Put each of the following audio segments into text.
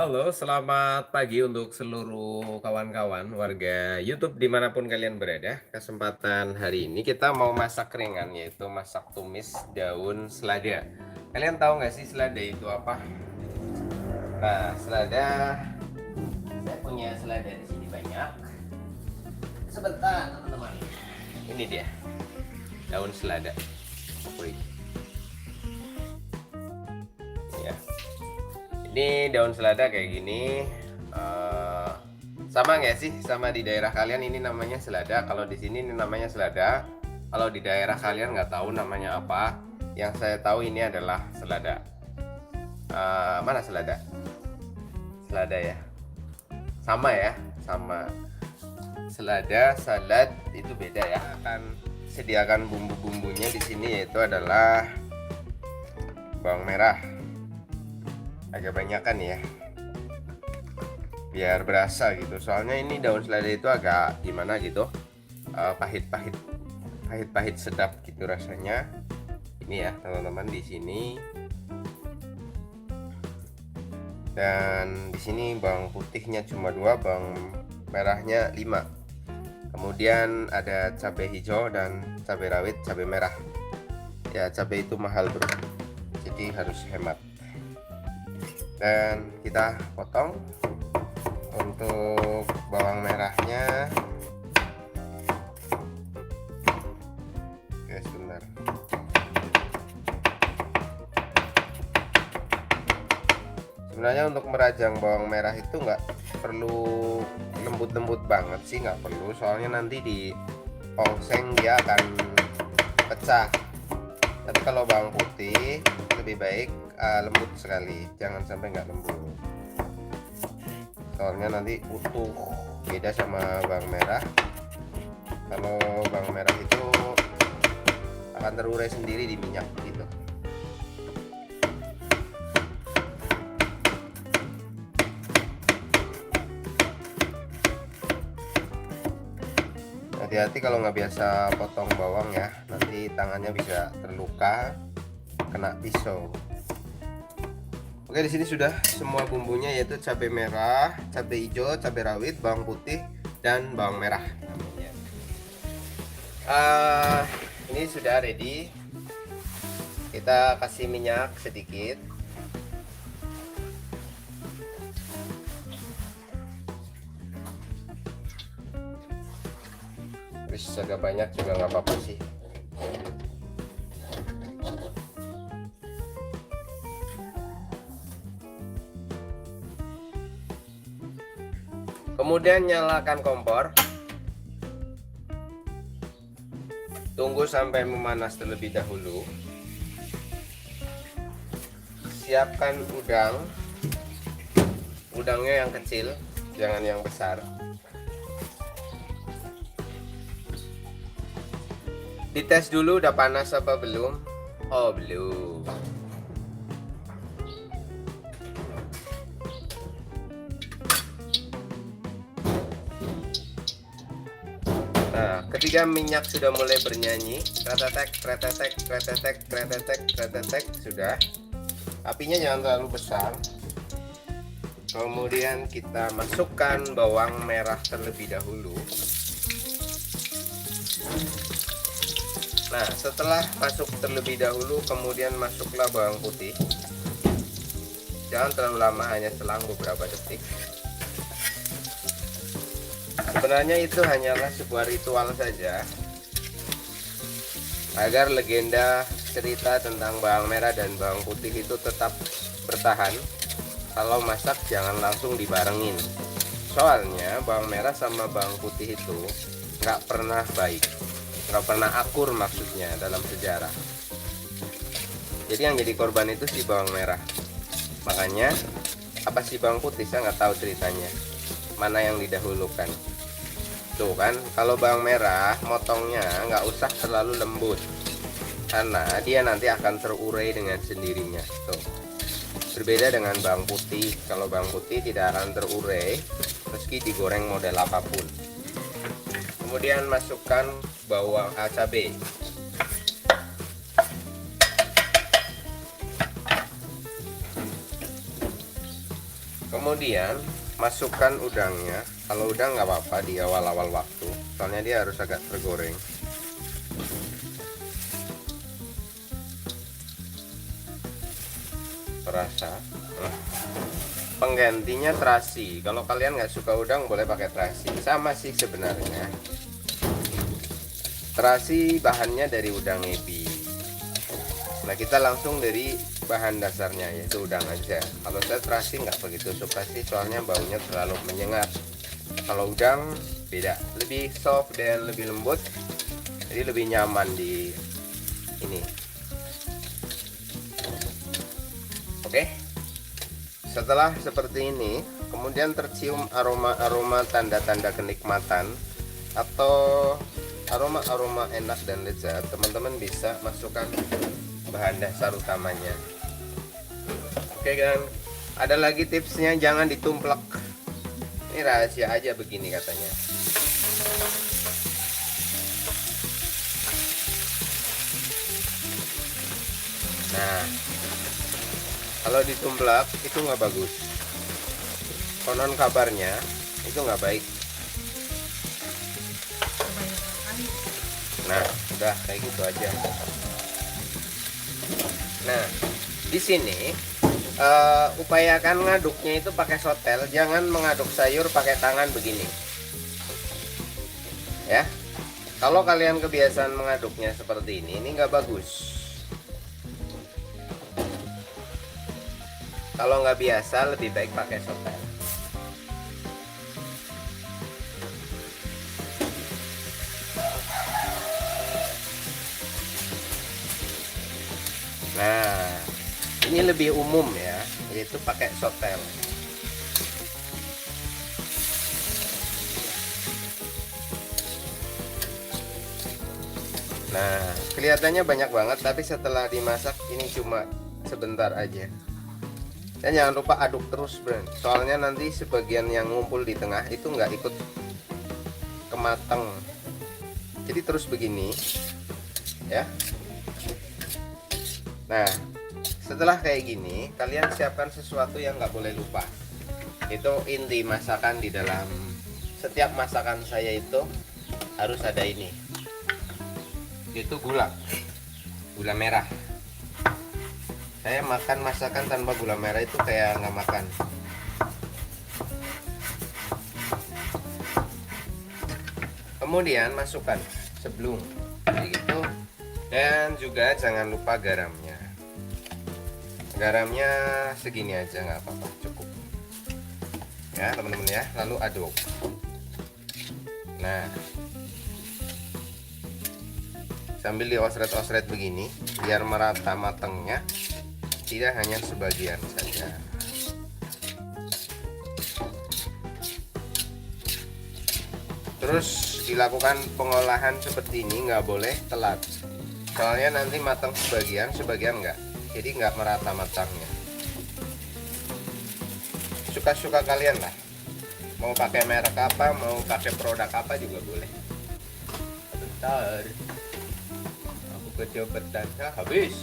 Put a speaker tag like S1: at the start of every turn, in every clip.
S1: Halo, selamat pagi untuk seluruh kawan-kawan warga YouTube dimanapun kalian berada. Kesempatan hari ini kita mau masak ringan, yaitu masak tumis daun selada. Kalian tahu nggak sih selada itu apa? Nah, selada, saya punya selada di sini banyak. Sebentar, teman-teman. Ini dia, daun selada. Wih, ya. Ini daun selada kayak gini. eh, Sama nggak sih sama di daerah kalian ini namanya selada? Kalau di sini ini namanya selada. Kalau di daerah kalian nggak tahu namanya apa. Yang saya tahu ini adalah selada. Mana selada? Selada ya. Sama ya, sama. Selada, salad itu beda ya. Akan sediakan bumbu-bumbunya di sini yaitu adalah bawang merah. Agak banyakan ya, biar berasa gitu. Soalnya ini daun selada itu agak gimana gitu, pahit-pahit, pahit-pahit sedap gitu rasanya. Ini ya teman-teman di sini. Dan di sini bawang putihnya cuma 2, bawang merahnya 5. Kemudian ada cabai hijau dan cabai rawit, cabai merah. Ya, cabai itu mahal bro, jadi harus hemat. Dan kita potong. Untuk bawang merahnya, oke sebentar. Sebenarnya untuk merajang bawang merah itu nggak perlu lembut-lembut banget sih, nggak perlu. Soalnya nanti di oseng dia akan pecah. Tapi kalau bawang putih lebih baik lembut sekali, jangan sampai nggak lembut. Soalnya nanti utuh, beda sama bawang merah. Kalau bawang merah itu akan terurai sendiri di minyak gitu. Hati-hati kalau nggak biasa potong bawang ya, nanti tangannya bisa terluka kena pisau. Oke, di sini sudah semua bumbunya, yaitu cabai merah, cabai hijau, cabai rawit, bawang putih, dan bawang merah. Ini sudah ready. Kita kasih minyak sedikit. Terus agak banyak juga nggak apa-apa sih. Kemudian nyalakan kompor. Tunggu sampai memanas terlebih dahulu. Siapkan udang. Udangnya yang kecil, jangan yang besar. Dites dulu udah panas apa belum. Oh belum. Nah, ketika minyak sudah mulai bernyanyi, kretetek, kretetek, kretetek, kretetek, kretetek, sudah. Apinya jangan terlalu besar. Kemudian kita masukkan bawang merah terlebih dahulu. Nah, setelah masuk terlebih dahulu, kemudian masuklah bawang putih. Jangan terlalu lama, hanya selang beberapa detik. Sebenarnya itu hanyalah sebuah ritual saja, agar legenda cerita tentang bawang merah dan bawang putih itu tetap bertahan. Kalau masak jangan langsung dibarengin. Soalnya bawang merah sama bawang putih itu nggak pernah baik, nggak pernah akur maksudnya dalam sejarah. Jadi yang jadi korban itu si bawang merah. Makanya apa si bawang putih saya nggak tahu ceritanya, mana yang didahulukan. Tuh kan, kalau bawang merah motongnya nggak usah terlalu lembut, karena dia nanti akan terurai dengan sendirinya. Tuh, berbeda dengan bawang putih. Kalau bawang putih tidak akan terurai meski digoreng model apapun. Kemudian masukkan bawang cabai. Kemudian masukkan udangnya. Kalau udang nggak apa-apa di awal-awal waktu, soalnya dia harus agak tergoreng. Terasa. Penggantinya terasi. Kalau kalian nggak suka udang boleh pakai terasi. Sama sih sebenarnya. Terasi bahannya dari udang ebi. Nah kita langsung dari bahan dasarnya yaitu udang aja. Kalau saya terasi nggak begitu suka sih, soalnya baunya terlalu menyengat. Kalau udang beda, lebih soft dan lebih lembut, jadi lebih nyaman di ini. Oke, setelah seperti ini kemudian tercium aroma-aroma tanda-tanda kenikmatan atau aroma-aroma enak dan lezat, teman-teman bisa masukkan bahan dasar utamanya. Oke kan, ada lagi tipsnya, jangan ditumplek. Ini rahasia aja begini katanya. Nah, kalau ditumplek itu nggak bagus. Konon kabarnya itu nggak baik. Nah, udah kayak gitu aja. Nah, di sini upayakan ngaduknya itu pakai sotel, jangan mengaduk sayur pakai tangan begini. Ya, kalau kalian kebiasaan mengaduknya seperti ini nggak bagus. Kalau nggak biasa, lebih baik pakai sotel. Nah, ini lebih umum ya, yaitu pakai sotel. Nah, kelihatannya banyak banget, tapi setelah dimasak ini cuma sebentar aja. Dan jangan lupa aduk terus, Bro. Soalnya nanti sebagian yang ngumpul di tengah itu nggak ikut kemateng. Jadi terus begini, ya. Nah, setelah kayak gini, kalian siapkan sesuatu yang nggak boleh lupa. Itu inti masakan di dalam setiap masakan saya itu harus ada ini. Itu gula merah. Saya makan masakan tanpa gula merah itu kayak nggak makan. Kemudian masukkan sebelum begitu, dan juga jangan lupa garamnya. Garamnya segini aja nggak apa-apa, cukup ya teman-teman ya. Lalu aduk. Nah, sambil diosret-osret begini biar merata matangnya, tidak hanya sebagian saja. Terus dilakukan pengolahan seperti ini, nggak boleh telat, soalnya nanti matang sebagian nggak, jadi nggak merata matangnya. Suka-suka kalian lah, mau pakai merek apa, mau pakai produk apa juga boleh. Bentar, aku kecopetan, habis.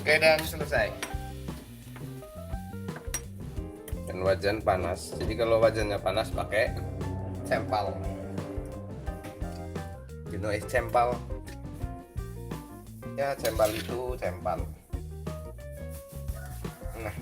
S1: Oke, dan selesai. Dan wajan panas, jadi kalau wajannya panas pakai cempal. You know is cempal? Ya, cempal itu cempal. Nah,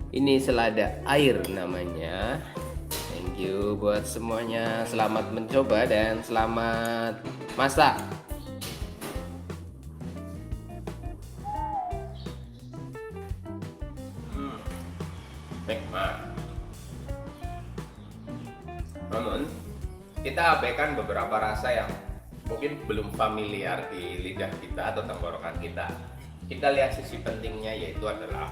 S1: ini selada air namanya. Thank you buat semuanya. Selamat mencoba dan selamat masak. Nikmat. kita abaikan beberapa rasa yang mungkin belum familiar di lidah kita atau tenggorokan kita. Kita lihat sisi pentingnya, yaitu adalah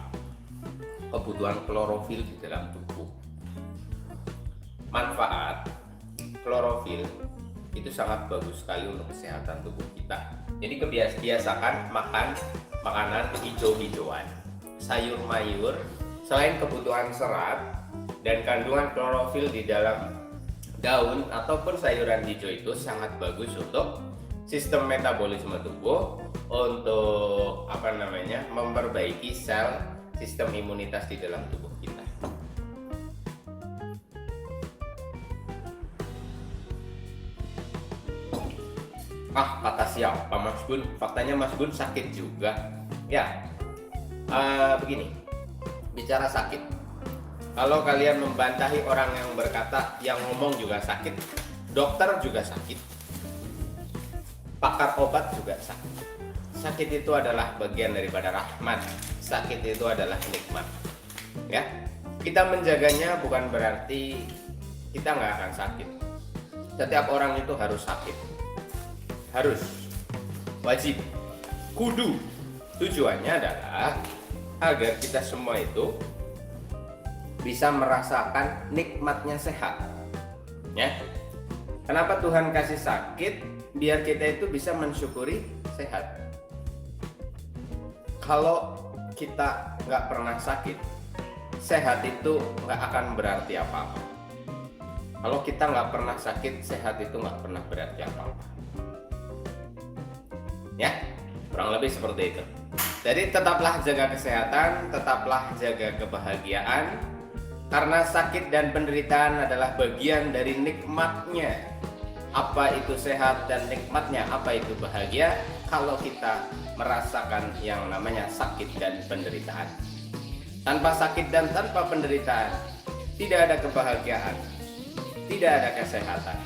S1: kebutuhan klorofil di dalam tubuh. Manfaat klorofil itu sangat bagus sekali untuk kesehatan tubuh kita. Jadi biasakan makan makanan hijau-hijauan, sayur mayur. Selain kebutuhan serat dan kandungan klorofil di dalam daun ataupun sayuran hijau itu sangat bagus untuk sistem metabolisme tubuh, untuk memperbaiki sel sistem imunitas di dalam tubuh kita. Kata siapa Mas Gun? Faktanya Mas Gun sakit juga. Ya, begini, bicara sakit. Kalau kalian membantahi orang yang berkata, yang ngomong juga sakit, dokter juga sakit, pakar obat juga sakit. Sakit itu adalah bagian daripada rahmat. Sakit itu adalah nikmat. Ya, kita menjaganya bukan berarti kita nggak akan sakit. Setiap orang itu harus sakit, harus, wajib, kudu. Tujuannya adalah agar kita semua itu bisa merasakan nikmatnya sehat. Ya, kenapa Tuhan kasih sakit? Biar kita itu bisa mensyukuri sehat. Kalau kita nggak pernah sakit, sehat itu nggak akan berarti apa-apa. Kalau kita nggak pernah sakit, sehat itu nggak pernah berarti apa-apa. Ya, kurang lebih seperti itu. Jadi tetaplah jaga kesehatan, tetaplah jaga kebahagiaan, karena sakit dan penderitaan adalah bagian dari nikmatnya. Apa itu sehat dan nikmatnya apa itu bahagia kalau kita merasakan yang namanya sakit dan penderitaan. Tanpa sakit dan tanpa penderitaan tidak ada kebahagiaan, tidak ada kesehatan.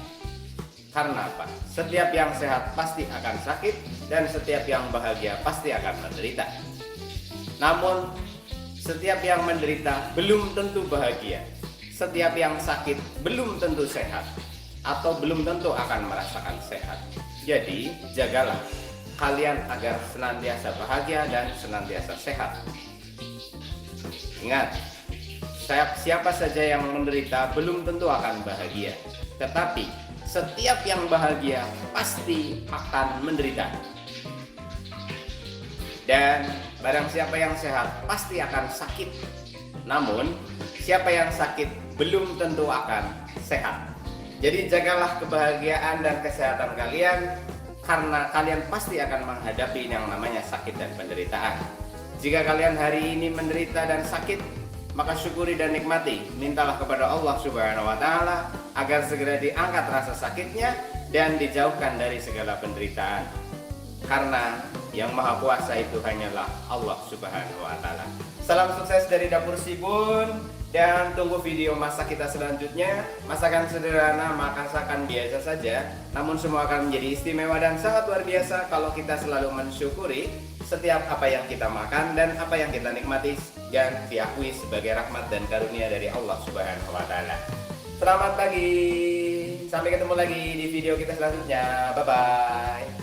S1: Karena apa? Setiap yang sehat pasti akan sakit, dan setiap yang bahagia pasti akan menderita. Namun setiap yang menderita belum tentu bahagia. Setiap yang sakit belum tentu sehat, atau belum tentu akan merasakan sehat. Jadi jagalah kalian agar senantiasa bahagia dan senantiasa sehat. Ingat, siapa saja yang menderita belum tentu akan bahagia, tetapi setiap yang bahagia pasti akan menderita. Dan barang siapa yang sehat pasti akan sakit. Namun siapa yang sakit belum tentu akan sehat. Jadi jagalah kebahagiaan dan kesehatan kalian, karena kalian pasti akan menghadapi yang namanya sakit dan penderitaan. Jika kalian hari ini menderita dan sakit, maka syukuri dan nikmati. Mintalah kepada Allah Subhanahu wa Ta'ala agar segera diangkat rasa sakitnya dan dijauhkan dari segala penderitaan. Karena yang maha kuasa itu hanyalah Allah Subhanahu wa Ta'ala. Salam sukses dari Dapur Sibun, dan tunggu video masak kita selanjutnya. Masakan sederhana, masakan biasa saja, namun semua akan menjadi istimewa dan sangat luar biasa kalau kita selalu mensyukuri setiap apa yang kita makan dan apa yang kita nikmati, dan diakui sebagai rahmat dan karunia dari Allah Subhanahu wa Ta'ala. Selamat pagi, sampai ketemu lagi di video kita selanjutnya. Bye bye.